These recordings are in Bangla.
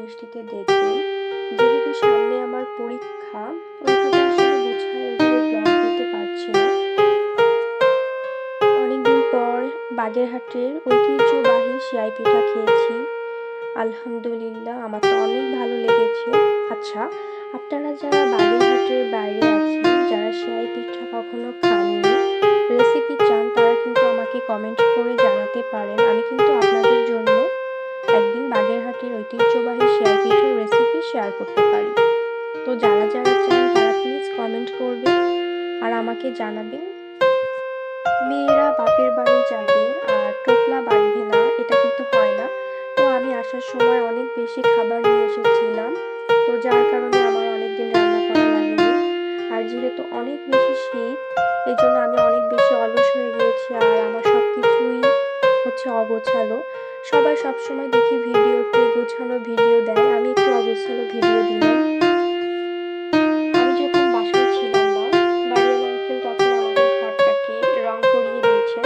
দৃষ্টিতে দেখবেন। যেহেতু সামনে আমার পরীক্ষা, ওইভাবে আসলে গুছায় ওইভাবে ব্লগ দিতে পারছি না। অনেকদিন পর বাগেরহাটের ঐতিহ্যবাহী সেমাই পিঠা খেয়েছি। আলহামদুলিল্লাহ, আমার তো অনেক ভালো লেগেছে। আচ্ছা, আপনারা যারা বাগেরহাটের বাইরে আছেন, যারা সেমাই পিঠা কখনো খাননি, রেসিপি চান, তারা কিন্তু আমাকে কমেন্ট করে জানাতে পারেন। আমি কিন্তু আপনাদের জন্য একদিন বাগেরহাটের ঐতিহ্যবাহী সেমাই পিঠার রেসিপি শেয়ার করতে পারি। তো যারা যারা চান তারা প্লিজ কমেন্ট করবেন আর আমাকে জানাবেন। মেয়েরা বাপের বাড়ি যাবে আর টোপলা বাঁধবে না, এটা কিন্তু হয় না। তো আমি আসার সময় অনেক বেশি খাবার নিয়ে এসেছিলাম, তো যার কারণে আমার অনেকদিন রান্না করা লাগেনি। আর যেহেতু অনেক বেশি শীত, এই জন্য আমি অনেক বেশি অলস হয়ে গিয়েছি আর আমার সব কিছুই হচ্ছে অগোছালো। সবাই সবসময় দেখি ভিডিওতে গোছানো ভিডিও দেয়, আমি একটু অগোছালো ভিডিও দিলাম। আমি যখন বাসায় ছিলাম না, বাড়িওয়ালা আঙ্কেল তখন আমাদের ঘরটাকে রং করিয়ে দিয়েছেন।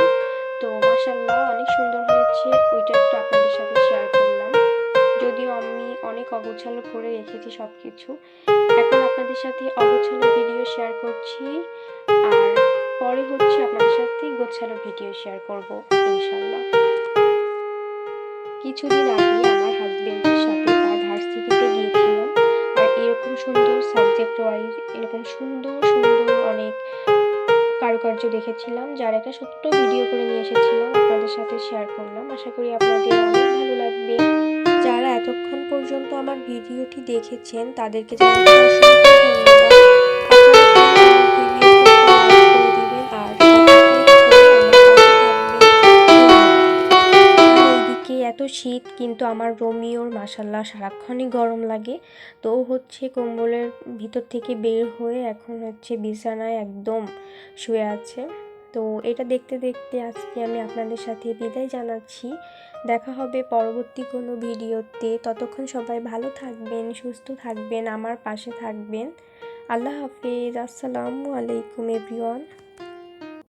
তো মাশাআল্লাহ অনেক সুন্দর হয়েছে, ওইটা একটু আপনাদের সাথে শেয়ার করলাম। যদিও আমি অনেক অগোছালো করে রেখেছি সব কিছু। এখন আপনাদের সাথে অগোছালো ভিডিও শেয়ার করছি, আর পরে হচ্ছে আপনাদের সাথে গোছালো ভিডিও শেয়ার করব ইনশাআল্লাহ। কিছুদিন আগে আমার হাজবেন্ডের সাথে তার ভার্সিটিতে গিয়েছিলাম, আর এরকম সুন্দর সাবজেক্ট ওয়াইজ এরকম সুন্দর সুন্দর অনেক কারুকার্য দেখেছিলাম, যার একটা ছোট্ট ভিডিও করে নিয়ে এসেছিলাম, আপনাদের সাথে শেয়ার করলাম। আশা করি আপনাদের অনেক ভালো লাগবে। যারা এতক্ষণ পর্যন্ত আমার ভিডিওটি দেখেছেন তাদেরকে জানাচ্ছি অসংখ্য ধন্যবাদ। আপনারা প্লিজ আমার ভিডিওতে একটা লাইক করে দিবেন আর সাবস্ক্রাইব করে আমার পাশে থাকবেন। ধন্যবাদ। আর এইদিকে এত শীত, কিন্তু আমার রোমিওর মাশাআল্লাহ সারাক্ষণই গরম লাগে। তো ও হচ্ছে কম্বলের ভিতর থেকে বের হয়ে এখন হচ্ছে বিছানায় একদম শুয়ে আছে। তো এটা দেখতে দেখতে আজকে আমি আপনাদের সাথে বিদায় জানাচ্ছি। দেখা হবে পরবর্তী কোনো ভিডিওতে। ততক্ষণ সবাই ভালো থাকবেন, সুস্থ থাকবেন, আমার পাশে থাকবেন। আল্লাহ হাফেজ। আসসালামু আলাইকুম এভরিওয়ান।